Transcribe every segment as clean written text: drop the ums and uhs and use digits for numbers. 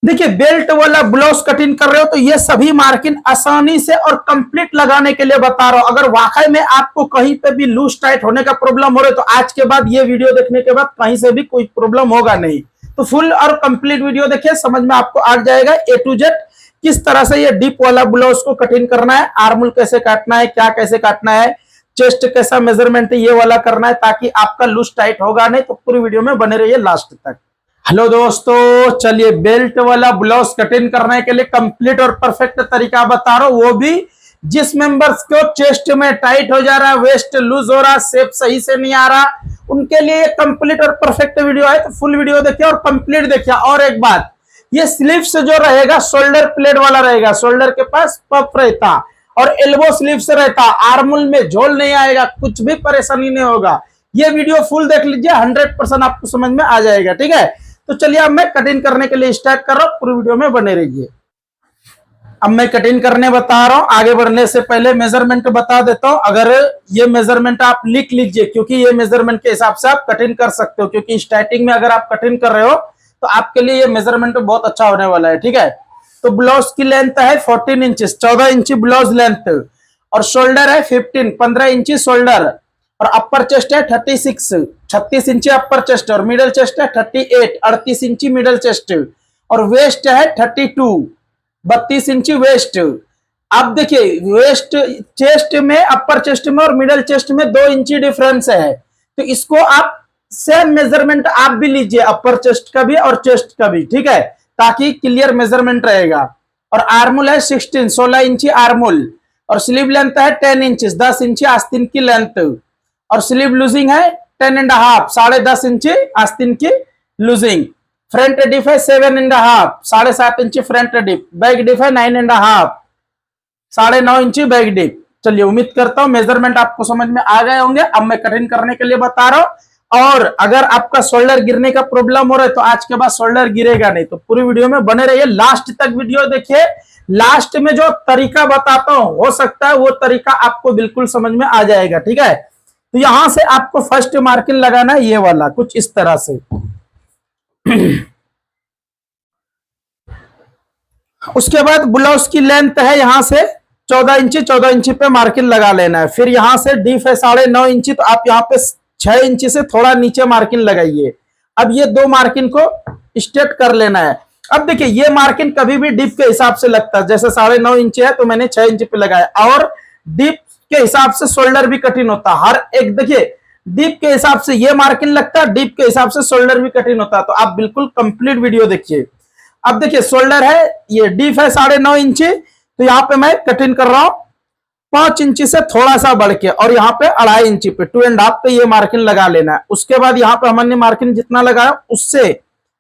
देखिए बेल्ट वाला blouse cutting कर रहे हो तो ये सभी मार्किंग आसानी से और कंप्लीट लगाने के लिए बता रहा हूं। अगर वाकई में आपको कहीं पे भी लूज टाइट होने का प्रॉब्लम हो रहा है तो आज के बाद ये वीडियो देखने के बाद कहीं से भी कोई प्रॉब्लम होगा नहीं। तो फुल और कंप्लीट वीडियो देखिए, समझ में आपको आ जाएगा ए टू जेड किस तरह से ये डीप वाला ब्लाउज को कटिंग करना है, आर्मोल कैसे काटना है, क्या कैसे काटना है, चेस्ट कैसा मेजरमेंट ये वाला करना है, ताकि आपका लूज टाइट होगा नहीं। तो पूरी वीडियो में बने रहिए लास्ट तक। हेलो दोस्तों, चलिए बेल्ट वाला ब्लाउज कटिंग करने के लिए कंप्लीट और परफेक्ट तरीका बता रहा हूं, वो भी जिस मेंबर्स को चेस्ट में टाइट हो जा रहा है, वेस्ट लूज हो रहा है, शेप सही से नहीं आ रहा, उनके लिए कंप्लीट और परफेक्ट वीडियो है। तो फुल वीडियो देखिए और कंप्लीट देखिए। और एक बात, ये स्लीव्स जो रहेगा शोल्डर प्लेट वाला रहेगा, शोल्डर के पास पफ रहता और एल्बो स्लीव से रहता, आर्मोल में झोल नहीं आएगा, कुछ भी परेशानी नहीं होगा। ये वीडियो फुल देख लीजिए, 100% आपको समझ में आ जाएगा। ठीक है, तो चलिए अब मैं कटिंग करने के लिए स्टार्ट कर रहा हूं, पूरी वीडियो में बने रहिए। अब मैं कटिंग करने बता रहा हूं, आगे बढ़ने से पहले मेजरमेंट बता देता हूं। अगर ये मेजरमेंट आप लिख लीजिए, क्योंकि ये मेजरमेंट के हिसाब से आप कटिंग कर सकते हो, क्योंकि स्टार्टिंग में अगर आप कटिंग कर रहे हो तो आपके लिए ये मेजरमेंट बहुत अच्छा होने वाला है। ठीक है, तो ब्लाउज की लेंथ है 14 इंचेस, 14 इंची ब्लाउज लेंथ, और शोल्डर है 15 इंची शोल्डर, और अपर चेस्ट है 36 इंची अपर चेस्ट, और मिडल चेस्ट है 38 इंची मिडल चेस्ट, और वेस्ट है 32 इंची वेस्ट। अब देखिए वेस्ट चेस्ट में, अपर चेस्ट में और मिडल चेस्ट में 2 इंची डिफरेंस है, तो इसको आप सेम मेजरमेंट आप भी लीजिए, अपर चेस्ट का भी और चेस्ट का भी। ठीक है, ताकि क्लियर मेजरमेंट रहेगा। और आर्मोल है 16 इंची आर्मोल, और स्लीव लेंथ है 10 इंच, 10 इंची आस्तीन की लेंथ, और स्लीव लूजिंग है 10.5, 10.5 इंची आस्तीन की लूजिंग। फ्रंट डिप है 7.5, 7.5 इंची फ्रंट डिप। बैक डिप है 9.5, 9.5 इंची बैक डिप। चलिए, उम्मीद करता हूं मेजरमेंट आपको समझ में आ गए होंगे। अब मैं कटिंग करने के लिए बता रहा हूं, और अगर आपका शोल्डर गिरने का प्रॉब्लम हो रहा है तो आज के बाद शोल्डर गिरेगा नहीं। तो पूरी वीडियो में बने रहिए, लास्ट तक वीडियो देखिए। लास्ट में जो तरीका बताता हूं, हो सकता है वो तरीका आपको बिल्कुल समझ में आ जाएगा। ठीक है, तो यहां से आपको फर्स्ट मार्किंग लगाना है, ये वाला कुछ इस तरह से। उसके बाद ब्लाउज की लेंथ है यहां से 14 इंची पे मार्किंग लगा लेना है। फिर यहां से डीप है 9.5 इंची, तो आप यहाँ पे 6 इंची से थोड़ा नीचे मार्किंग लगाइए। अब ये 2 मार्किंग को स्ट्रेट कर लेना है। अब देखिए ये मार्किंग कभी भी डीप के हिसाब से लगता है, जैसे 9.5 इंची है तो मैंने 6 इंची पे लगाया, और डीप के हिसाब से शोल्डर भी कटिंग होता है। हर एक देखिए डीप के हिसाब से ये मार्किंग लगता है, डीप के हिसाब से शोल्डर भी कटिंग होता है। तो आप बिल्कुल कंप्लीट वीडियो देखिए। अब देखिए शोल्डर है, ये डीप है 9.5 इंची, तो यहाँ पे मैं कटिंग कर रहा हूं 5 इंची से थोड़ा सा बढ़ के, और यहाँ पे 2.5 इंची पे 2.5 पे ये मार्किंग लगा लेना है। उसके बाद यहाँ पे हमने मार्किंग जितना लगाया उससे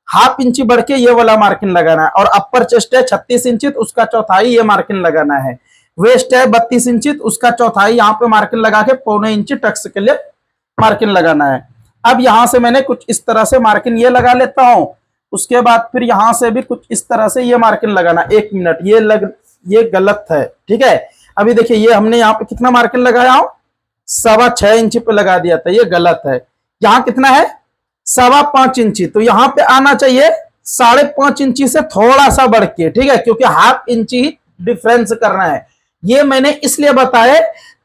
1/2 इंची बढ़ के ये वाला मार्किंग लगाना है। और अपर चेस्ट है 36 इंची, तो उसका चौथाई ये मार्किंग लगाना है। वेस्ट है 32 इंची, तो उसका चौथाई यहाँ पे मार्किंग लगा के 1/4 इंची टक्स के लिए मार्किंग लगाना है। अब यहां से मैंने कुछ इस तरह से मार्किंग ये लगा लेता हूं। उसके बाद फिर यहां से भी कुछ इस तरह से ये मार्किंग लगाना। 1 मिनट, ये गलत है। ठीक है, अभी देखिए ये हमने यहाँ पे कितना मार्किंग लगाया हूं, 6.25 इंची पे लगा दिया था, ये गलत है। यहाँ कितना है 5.25 इंची, तो यहाँ पे आना चाहिए 5.5 इंची से थोड़ा सा बढ़ के। ठीक है, क्योंकि 1/2 इंची डिफरेंस करना है। ये मैंने इसलिए बताया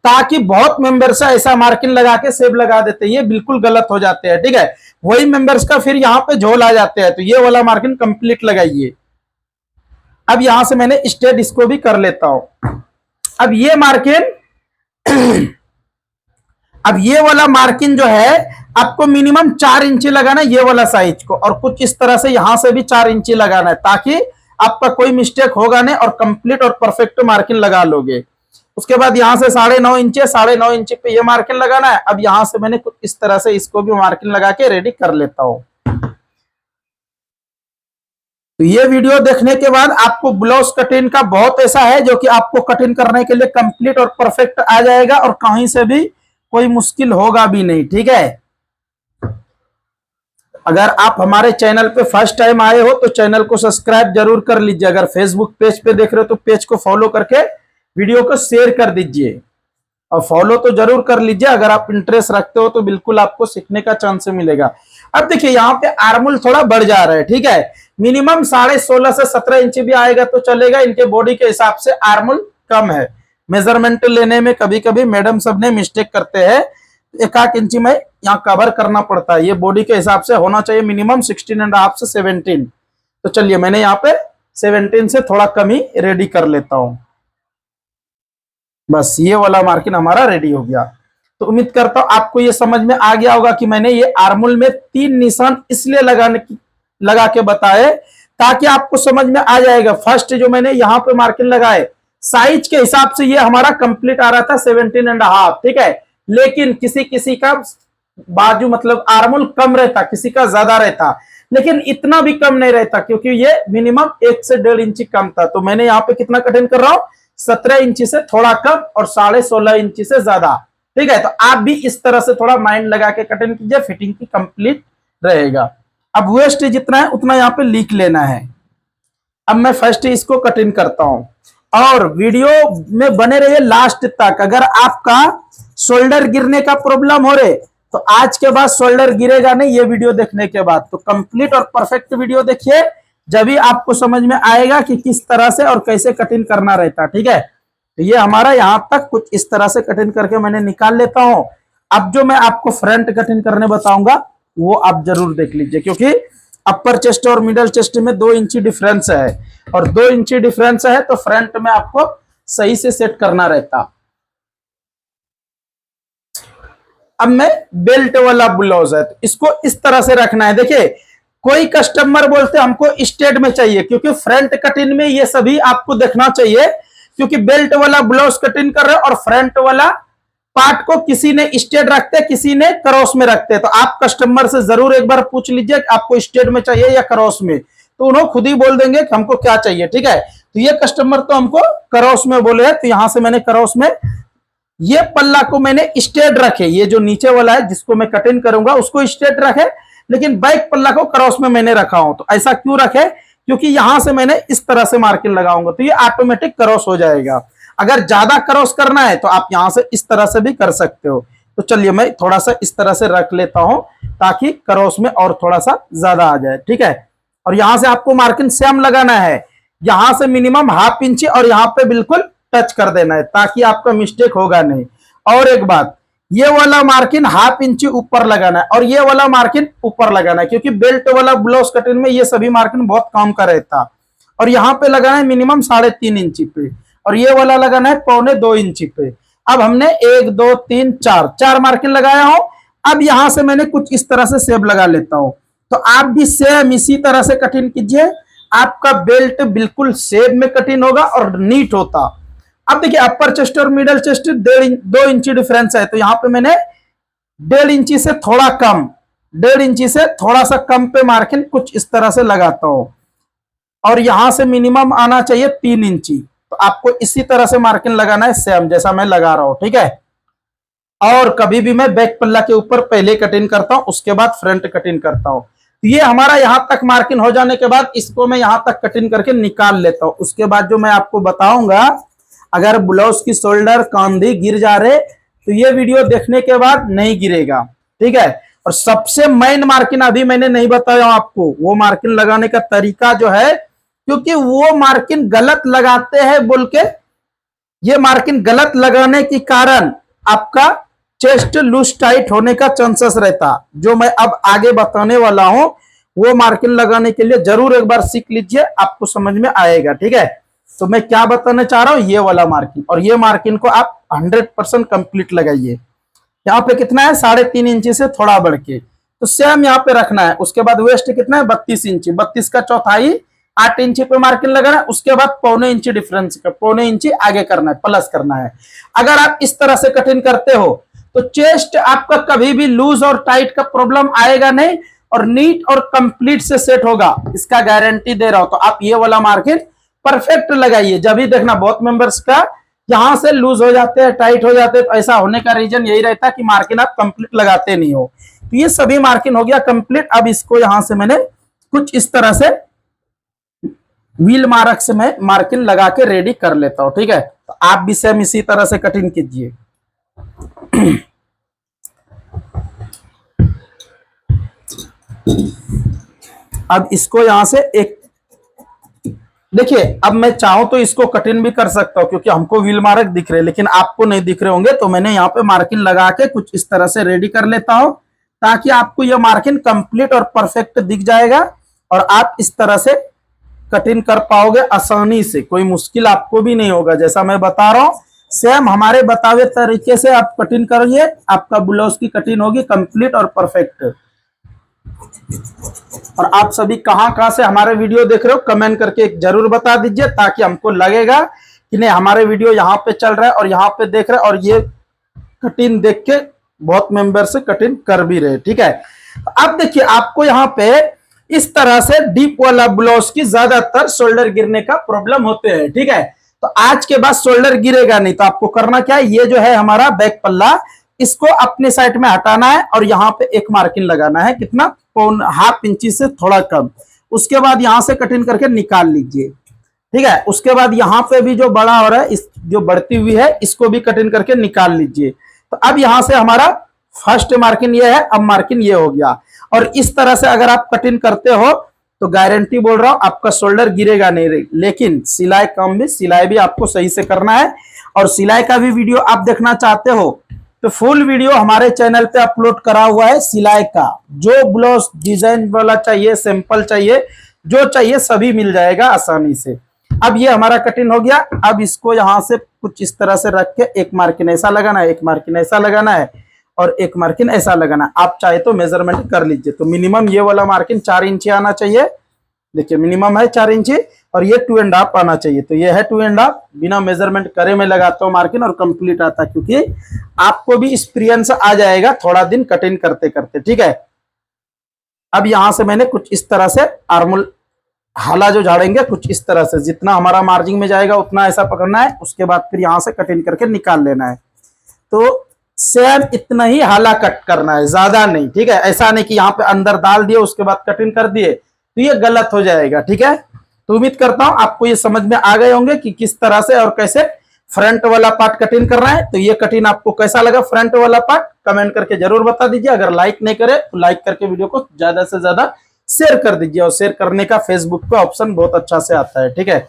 ताकि बहुत मेंबर्स ऐसा मार्किंग लगा के सेब लगा देते हैं, ये बिल्कुल गलत हो जाते हैं। ठीक है, वही मेंबर्स का फिर यहाँ पे झोल आ जाते हैं। तो ये वाला मार्किंग कंप्लीट लगाइए। अब यहां से मैंने स्ट्रेट इसको भी कर लेता हूं। अब ये मार्किंग अब ये वाला मार्किंग जो है आपको मिनिमम 4 इंची लगाना है, ये वाला साइज को, और कुछ इस तरह से यहां से भी 4 इंची लगाना है, ताकि आपका कोई मिस्टेक होगा नहीं और कंप्लीट और परफेक्ट मार्किंग लगा लोगे। उसके बाद यहां से 9.5 इंची पे ये मार्किंग लगाना है। अब यहां से मैंने कुछ इस तरह से इसको भी मार्किंग लगा के रेडी कर लेता हूं। तो ये वीडियो देखने के बाद आपको ब्लाउज कटिंग का बहुत ऐसा है जो कि आपको कटिंग करने के लिए कंप्लीट और परफेक्ट आ जाएगा, और कहीं से भी कोई मुश्किल होगा भी नहीं। ठीक है, अगर आप हमारे चैनल पे फर्स्ट टाइम आए हो तो चैनल को सब्सक्राइब जरूर कर लीजिए। अगर फेसबुक पेज पे देख रहे हो तो पेज को फॉलो करके वीडियो को शेयर कर दीजिए, और फॉलो तो जरूर कर लीजिए। अगर आप इंटरेस्ट रखते हो तो बिल्कुल आपको सीखने का चांस मिलेगा। अब देखिए यहाँ पे आर्मोल थोड़ा बढ़ जा रहा है, ठीक है, मिनिमम 16.5 से 17 इंच भी आएगा तो चलेगा। इनके बॉडी के हिसाब से आर्मोल कम है। मेजरमेंट लेने में कभी कभी मैडम सब ने मिस्टेक करते हैं, एक आध इंची में यहाँ कवर करना पड़ता है। ये बॉडी के हिसाब से होना चाहिए मिनिमम 16.5 से 17। तो चलिए मैंने यहाँ पे 17 से थोड़ा कम ही रेडी कर लेता हूं। बस ये वाला मार्किंग हमारा रेडी हो गया। तो उम्मीद करता हूं आपको ये समझ में आ गया होगा कि मैंने ये आर्मोल में 3 निशान इसलिए लगा के बताए ताकि आपको समझ में आ जाएगा। फर्स्ट जो मैंने यहाँ पे मार्किंग लगाए साइज के हिसाब से ये हमारा कंप्लीट आ रहा था 17.5, ठीक है, लेकिन किसी किसी का बाजू मतलब आर्मोल कम रहता, किसी का ज्यादा रहता, लेकिन इतना भी कम नहीं रहता क्योंकि ये मिनिमम 1 से 1.5 इंची कम था। तो मैंने यहाँ पे कितना कटिंग कर रहा हूं, 17 इंची से थोड़ा कम और 16.5 इंची से ज्यादा, ठीक है। तो आप भी इस तरह से थोड़ा माइंड लगा के कटिंग कीजिए, फिटिंग की कंप्लीट रहेगा। अब वेस्ट जितना है उतना यहाँ पे लिख लेना है। अब मैं फर्स्ट इसको कटिंग करता हूं और वीडियो में बने रहिए लास्ट तक। अगर आपका शोल्डर गिरने का प्रॉब्लम हो रहे तो आज के बाद शोल्डर गिरेगा नहीं ये वीडियो देखने के बाद। तो कंप्लीट और परफेक्ट वीडियो देखिए, जब भी आपको समझ में आएगा कि किस तरह से और कैसे कटिंग करना रहता, ठीक है। तो ये हमारा यहां तक कुछ इस तरह से कटिंग करके मैंने निकाल लेता हूं। अब जो मैं आपको फ्रंट कटिंग करने बताऊंगा वो आप जरूर देख लीजिए, क्योंकि अपर चेस्ट और मिडल चेस्ट में 2 इंची डिफरेंस है और 2 इंची डिफरेंस है तो फ्रंट में आपको सही से सेट करना रहता। अब मैं बेल्ट वाला ब्लाउज है तो इसको इस तरह से रखना है। देखिए कोई कस्टमर बोलते हमको स्ट्रेट में चाहिए, क्योंकि फ्रंट कटिंग में ये सभी आपको देखना चाहिए, क्योंकि बेल्ट वाला ब्लाउज कटिंग कर रहे हो और फ्रंट वाला पार्ट को किसी ने स्ट्रेट रखते किसी ने क्रॉस में रखते। तो आप कस्टमर से जरूर एक बार पूछ लीजिए कि आपको स्ट्रेट में चाहिए या क्रॉस में, तो उन्होंने खुद ही बोल देंगे कि हमको क्या चाहिए, ठीक है। तो ये कस्टमर तो हमको क्रॉस में बोले हैं, तो यहां से मैंने क्रॉस में ये पल्ला को मैंने स्ट्रेट रखे, ये जो नीचे वाला है जिसको मैं कटिंग करूंगा उसको स्ट्रेट रखे, लेकिन बैक पल्ला को क्रॉस में मैंने रखा हूं। तो ऐसा क्यों रखे, क्योंकि यहां से मैंने इस तरह से मार्किंग लगाऊंगा तो ये ऑटोमेटिक क्रॉस हो जाएगा। अगर ज्यादा क्रॉस करना है तो आप यहां से इस तरह से भी कर सकते हो। तो चलिए मैं थोड़ा सा इस तरह से रख लेता हूं ताकि क्रॉस में और थोड़ा सा ज्यादा आ जाए, ठीक है। और यहां से आपको मार्किंग सेम लगाना है, यहां से मिनिमम ½ इंच और यहां पे बिल्कुल टच कर देना है ताकि आपका मिस्टेक होगा नहीं। और एक बात, ये वाला मार्किंग ½ इंच ऊपर लगाना है और ये वाला मार्किंग ऊपर लगाना है, क्योंकि बेल्ट वाला ब्लाउज कटिंग में ये सभी मार्किंग बहुत कम का रहता। और यहाँ पे लगाना है मिनिमम 3.5 इंची पे और ये वाला लगाना है 1.25 इंची पे। अब हमने 1 2 3 4 मार्किंग लगाया हो। अब यहां से मैंने कुछ इस तरह से शेप लगा लेता हूं। तो आप भी सेम इसी तरह से कटिंग कीजिए, आपका बेल्ट बिल्कुल शेप में कटिंग होगा और नीट होता। अब देखिए अपर चेस्ट और मिडल चेस्ट 2 इंची डिफरेंस है, तो यहां पे मैंने 1.5 इंची से थोड़ा कम, 1.5 इंची से थोड़ा सा कम पे मार्किंग कुछ इस तरह से लगाता हूं और यहां से मिनिमम आना चाहिए 3 इंची। तो आपको इसी तरह से मार्किंग लगाना है सेम जैसा मैं लगा रहा हूं, ठीक है। और कभी भी मैं बैक पल्ला के ऊपर पहले कटिंग करता हूं उसके बाद फ्रंट कटिंग करता हूं। तो ये हमारा यहां तक मार्किंग हो जाने के बाद इसको मैं यहां तक कटिंग करके निकाल लेता हूं। उसके बाद जो मैं आपको बताऊंगा, अगर ब्लाउज की शोल्डर कांधी गिर जा रहे तो ये वीडियो देखने के बाद नहीं गिरेगा, ठीक है। और सबसे मेन मार्किंग अभी मैंने नहीं बताया आपको, वो मार्किंग लगाने का तरीका जो है, क्योंकि वो मार्किंग गलत लगाते हैं बोल के, ये मार्किंग गलत लगाने के कारण आपका चेस्ट लूज टाइट होने का चांसेस रहता। जो मैं अब आगे बताने वाला हूं वो मार्किंग लगाने के लिए जरूर एक बार सीख लीजिए, आपको समझ में आएगा, ठीक है। तो मैं क्या बताना चाह रहा हूं, ये वाला मार्किंग, और ये मार्किंग को आप 100% कंप्लीट लगाइए। यहाँ पे कितना है 3.5 इंची से थोड़ा बढ़ के, तो सेम यहाँ पे रखना है। उसके बाद वेस्ट कितना है 32 इंची, 32 का चौथाई 8 इंची पे मार्किंग लगाना है। उसके बाद 1.25 इंची डिफरेंस का 1.25 इंची आगे करना है, प्लस करना है। अगर आप इस तरह से कटिंग करते हो तो चेस्ट आपका कभी भी लूज और टाइट का प्रॉब्लम आएगा नहीं और नीट और कंप्लीट से सेट होगा, इसका गारंटी दे रहा हूं। तो आप ये वाला मार्किंग परफेक्ट लगाइए। जब भी देखना बहुत मेंबर्स का यहां से लूज हो जाते हैं, टाइट हो जाते हैं, तो ऐसा होने का रीजन यही रहता है कि मार्किंग आप कंप्लीट लगाते नहीं हो। तो ये सभी मार्किंग हो गया कंप्लीट। अब इसको यहां से मैंने कुछ इस तरह से व्हील मार्क से मैं मार्किंग लगा के रेडी कर लेता हूं, ठीक है। तो आप भी सेम इसी तरह से कटिंग कीजिए। अब इसको यहां से एक, देखिए अब मैं चाहूं तो इसको कटिंग भी कर सकता हूं क्योंकि हमको व्हील मार्क दिख रहे हैं, लेकिन आपको नहीं दिख रहे होंगे, तो मैंने यहाँ पे मार्किंग लगा के कुछ इस तरह से रेडी कर लेता हूं ताकि आपको यह मार्किंग कंप्लीट और परफेक्ट दिख जाएगा और आप इस तरह से कटिंग कर पाओगे आसानी से, कोई मुश्किल आपको भी नहीं होगा। जैसा मैं बता रहा हूं सेम हमारे बतावे तरीके से आप कटिंग करिए, आपका ब्लाउज की कटिंग होगी कंप्लीट और परफेक्ट। और आप सभी कहां से हमारे वीडियो देख रहे हो कमेंट करके जरूर बता दीजिए, ताकि हमको लगेगा कि नहीं हमारे वीडियो यहाँ पे चल रहा है और यहाँ पे देख रहे हैं और ये कटिंग देख के बहुत मेंबर से कटिंग कर भी रहे। ठीक है, अब देखिए आपको यहाँ पे इस तरह से डीप वाला ब्लाउज की ज्यादातर शोल्डर गिरने का प्रॉब्लम होते हैं। ठीक है, तो आज के बाद शोल्डर गिरेगा नहीं, तो आपको करना क्या है, ये जो है हमारा बैक पल्ला, इसको अपने साइड में हटाना है और यहाँ पे एक मार्किंग लगाना है, कितना, 1/2 इंची से थोड़ा कम। उसके बाद यहां से कटिंग करके निकाल लीजिए। ठीक है, उसके बाद यहाँ पे भी जो बड़ा हो रहा है, इस जो बढ़ती हुई है इसको भी कटिंग करके निकाल लीजिए। तो अब यहां से हमारा फर्स्ट मार्किंग ये है, अब मार्किंग ये हो गया। और इस तरह से अगर आप कटिंग करते हो तो गारंटी बोल रहा हूं आपका शोल्डर गिरेगा नहीं। लेकिन सिलाई कम भी, सिलाई भी आपको सही से करना है। और सिलाई का भी वीडियो आप देखना चाहते हो तो फुल वीडियो हमारे चैनल पे अपलोड करा हुआ है सिलाई का, जो ब्लाउज डिजाइन वाला चाहिए, सिंपल चाहिए, जो चाहिए सभी मिल जाएगा आसानी से। अब ये हमारा कटिंग हो गया। अब इसको यहां से कुछ इस तरह से रख के एक मार्किंग ऐसा लगाना है, एक मार्किंग ऐसा लगाना है और एक मार्किंग ऐसा लगाना है। आप चाहे तो मेजरमेंट कर लीजिए। तो मिनिमम ये वाला मार्किंग 4 इंची आना चाहिए। देखिए मिनिमम है 4 इंची और ये 2.5 आना चाहिए। तो ये है 2.5, बिना मेजरमेंट करे मैं लगाता हूँ मार्किंग और कंप्लीट आता है, क्योंकि आपको भी एक्सपीरियंस आ जाएगा थोड़ा दिन कटिंग करते करते। ठीक है, अब यहां से मैंने कुछ इस तरह से आर्मोल हाला जो झाड़ेंगे कुछ इस तरह से, जितना हमारा मार्जिन में जाएगा उतना ऐसा पकड़ना है। उसके बाद फिर यहां से कटिंग करके निकाल लेना है। तो सेम इतना ही हाला कट करना है, ज्यादा नहीं। ठीक है, ऐसा नहीं कि यहाँ पे अंदर डाल दिए उसके बाद कटिंग कर दिए, तो ये गलत हो जाएगा। ठीक है, तो उम्मीद करता हूं आपको ये समझ में आ गए होंगे कि किस तरह से और कैसे फ्रंट वाला पार्ट कटिंग करना है। तो ये कटिंग आपको कैसा लगा फ्रंट वाला पार्ट कमेंट करके जरूर बता दीजिए। अगर लाइक नहीं करे तो लाइक करके वीडियो को ज्यादा से ज्यादा शेयर कर दीजिए, और शेयर करने का फेसबुक पे ऑप्शन बहुत अच्छा से आता है। ठीक है,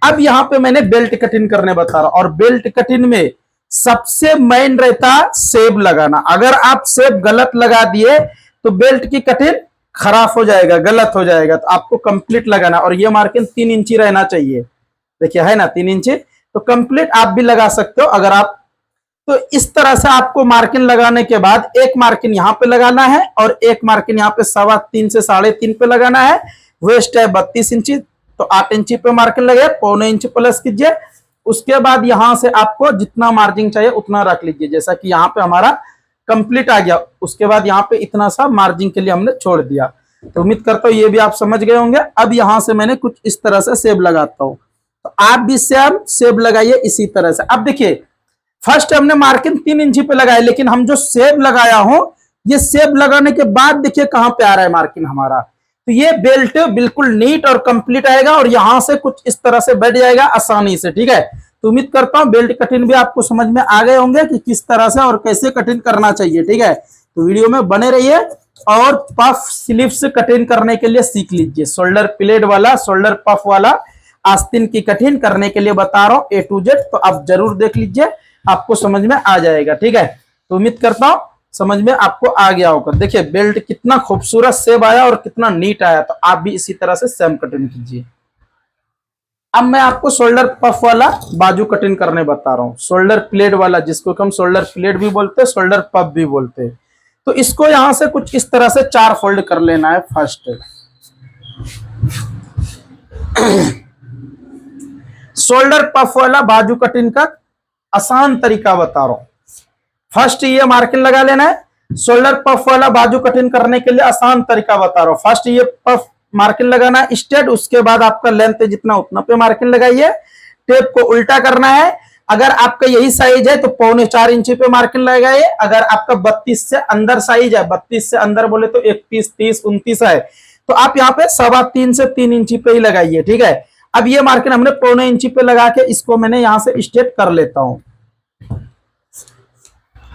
अब यहाँ पे मैंने बेल्ट कटिंग करने बता रहा हूं, और बेल्ट कटिंग में सबसे मेन रहता सेब लगाना। अगर आप सेब गलत लगा दिए तो बेल्ट की कटिंग खराब हो जाएगा, गलत हो जाएगा। तो आपको कंप्लीट लगाना, और ये मार्किंग 3 इंची रहना चाहिए। देखिए है ना 3 इंची, तो कंप्लीट आप भी लगा सकते हो अगर आप। तो इस तरह से आपको मार्किंग लगाने के बाद एक मार्किंग यहाँ पे लगाना है और एक मार्किंग यहाँ पे 3.25 से 3.5 पे लगाना है। वेस्ट है 32 इंची, तो 8 इंची पे मार्किंग लगे, 1.25 इंच प्लस कीजिए। उसके बाद यहां से आपको जितना मार्जिन चाहिए उतना रख लीजिए, जैसा कि यहाँ पे हमारा कंप्लीट आ गया। उसके बाद यहाँ पे इतना सा मार्जिन के लिए हमने छोड़ दिया। तो उम्मीद करता हूँ ये भी आप समझ गए होंगे। अब यहां से मैंने कुछ इस तरह से सेब लगाता हूँ, तो आप भी सेब लगाइए इसी तरह से। अब देखिए फर्स्ट हमने मार्किंग 3 इंची पे लगाया, लेकिन हम जो सेब लगाया हूं, ये सेब लगाने के बाद देखिए कहां पे आ रहा है मार्किंग हमारा। तो ये बेल्ट बिल्कुल नीट और कंप्लीट आएगा और यहां से कुछ इस तरह से बैठ जाएगा आसानी से। ठीक है, तो उम्मीद करता हूं बेल्ट कटिंग भी आपको समझ में आ गए होंगे कि किस तरह से और कैसे कटिंग करना चाहिए। ठीक है, तो वीडियो में बने रहिए और पफ स्लीव्स कटिंग करने के लिए सीख लीजिए। शोल्डर प्लेट वाला, शोल्डर पफ वाला आस्तीन की कटिंग करने के लिए बता रहा हूं A to Z, तो आप जरूर देख लीजिए, आपको समझ में आ जाएगा। ठीक है, तो उम्मीद करता हूं समझ में आपको आ गया होगा। देखिए बेल्ट कितना खूबसूरत शेप आया और कितना नीट आया, तो आप भी इसी तरह से सेम कटिंग कीजिए। अब मैं आपको शोल्डर पफ वाला बाजू कटिंग करने बता रहा हूं, शोल्डर प्लेट वाला, जिसको हम शोल्डर प्लेट भी बोलते हैं, शोल्डर पफ भी बोलते हैं। तो इसको यहां से कुछ इस तरह से 4 फोल्ड कर लेना है। फर्स्ट शोल्डर पफ वाला बाजू कटिंग का आसान तरीका बता रहा हूं। फर्स्ट ये मार्किंग लगा लेना है। शोल्डर पफ वाला बाजू कटिंग करने के लिए आसान तरीका बता रहा हूं। फर्स्ट ये पफ मार्किंग लगाना है स्ट्रेट, उसके बाद आपका लेंथ जितना उतना पे मार्किंग लगाइए। टेप को उल्टा करना है। अगर आपका यही साइज है तो 3.25 इंची पे मार्किंग लगाइए। अगर आपका 32 से अंदर साइज है, 32 से अंदर बोले तो 31, 30, 29 है, तो आप यहाँ पे 3.25 से 3 इंची पे ही लगाइए। ठीक है, अब ये मार्किंग हमने 1.25 इंची पे लगा के इसको मैंने यहां से स्ट्रेट कर लेता हूं।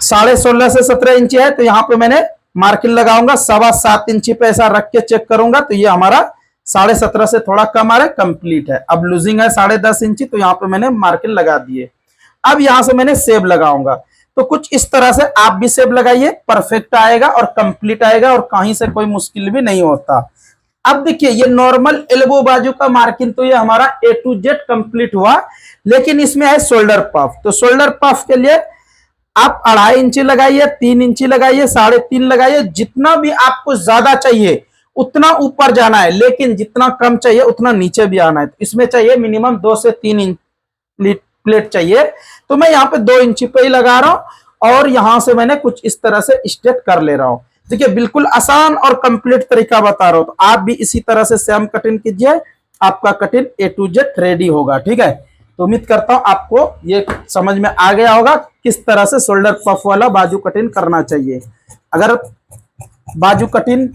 16.5 से 17 इंची है, तो यहाँ पे मैंने मार्किंग लगाऊंगा 7.25 इंची पे ऐसा रख के चेक करूंगा तो ये हमारा 17.5 से थोड़ा कम आ रहा है, कंप्लीट है। अब लूजिंग है 10.5 इंची, तो यहाँ पे मैंने मार्किंग लगा दिए। अब यहां से मैंने सेब लगाऊंगा, तो कुछ इस तरह से आप भी सेब लगाइए, परफेक्ट आएगा और कंप्लीट आएगा और कहीं से कोई मुश्किल भी नहीं होता। अब देखिए ये नॉर्मल एल्बो बाजू का मार्किंग तो ये हमारा A to Z कंप्लीट हुआ, लेकिन इसमें है शोल्डर पफ। तो शोल्डर पफ के लिए आप 2.5 इंची लगाइए, 3 इंची लगाइए, 3.5 लगाइए, जितना भी आपको ज्यादा चाहिए उतना ऊपर जाना है, लेकिन जितना कम चाहिए उतना नीचे भी आना है। तो इसमें चाहिए मिनिमम 2 से 3 इंच प्लेट चाहिए, तो मैं यहाँ पे 2 इंची पे ही लगा रहा हूं और यहां से मैंने कुछ इस तरह से स्ट्रेट कर ले रहा हूं। देखिए बिल्कुल आसान और कंप्लीट तरीका बता रहा हूं, तो आप भी इसी तरह से सेम कटिंग कीजिए, आपका cutting A to Z ready होगा। ठीक है, तो उम्मीद करता हूं आपको ये समझ में आ गया होगा किस तरह से शोल्डर पफ वाला बाजू कटिंग करना चाहिए। अगर बाजू कटिंग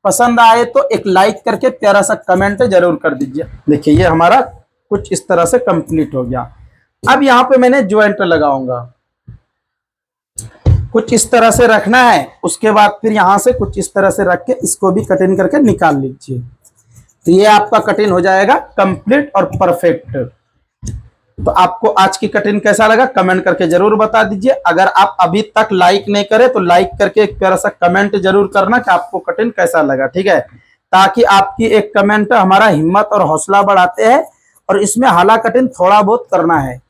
पसंद आए तो एक लाइक करके प्यारा सा कमेंट जरूर कर दीजिए। देखिए ये हमारा कुछ इस तरह से कंप्लीट हो गया। अब यहाँ पे मैंने ज्वाइंट लगाऊंगा, कुछ इस तरह से रखना है, उसके बाद फिर यहां से कुछ इस तरह से रख के इसको भी कटिंग करके निकाल लीजिए। तो ये आपका कटिंग हो जाएगा कंप्लीट और परफेक्ट। तो आपको आज की कटिंग कैसा लगा कमेंट करके जरूर बता दीजिए। अगर आप अभी तक लाइक नहीं करे तो लाइक करके एक प्यारा सा कमेंट जरूर करना कि आपको कटिंग कैसा लगा। ठीक है, ताकि आपकी एक कमेंट हमारा हिम्मत और हौसला बढ़ाते हैं, और इसमें हाला कटिंग थोड़ा बहुत करना है,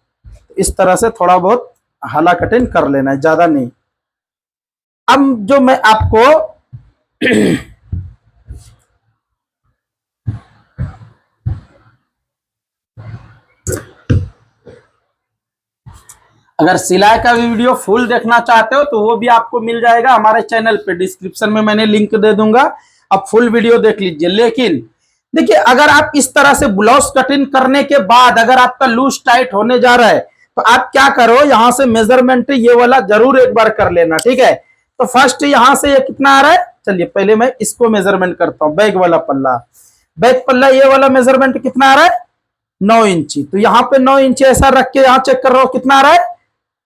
इस तरह से थोड़ा बहुत हाला कटिंग कर लेना है, ज्यादा नहीं। अब जो मैं आपको अगर सिलाई का भी वीडियो फुल देखना चाहते हो तो वो भी आपको मिल जाएगा हमारे चैनल पे, डिस्क्रिप्शन में मैंने लिंक दे दूंगा, आप फुल वीडियो देख लीजिए। लेकिन देखिए अगर आप इस तरह से ब्लाउज कटिंग करने के बाद अगर आपका लूज टाइट होने जा रहा है तो आप क्या करो, यहां से मेजरमेंट ये वाला जरूर एक बार कर लेना। ठीक है, तो फर्स्ट यहां से ये कितना आ रहा है, चलिए पहले मैं इसको मेजरमेंट करता हूं। बैक वाला पल्ला, बैक पल्ला ये वाला मेजरमेंट कितना आ रहा है, 9 इंची। तो यहाँ पे 9 इंची ऐसा रख के यहाँ चेक कर रहा हूं कितना आ रहा है,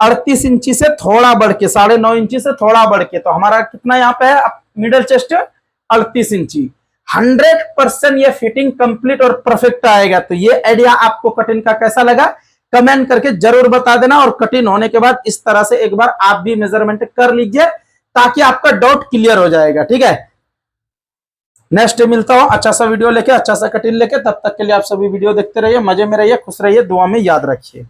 38 इंची से थोड़ा बढ़ के, 9.5 इंची से थोड़ा बढ़ के, तो हमारा कितना यहाँ पे है मिडल चेस्ट 38 इंची। 100% ये फिटिंग कंप्लीट और परफेक्ट आएगा। तो ये आइडिया आपको कटिंग का कैसा लगा कमेंट करके जरूर बता देना, और कटिंग होने के बाद इस तरह से एक बार आप भी मेजरमेंट कर लीजिए ताकि आपका डाउट क्लियर हो जाएगा। ठीक है, नेक्स्ट मिलता हूं अच्छा सा वीडियो लेके, अच्छा सा कटिंग लेके। तब तक के लिए आप सभी वीडियो देखते रहिए, मजे में रहिए, खुश रहिए, दुआ में याद रखिए।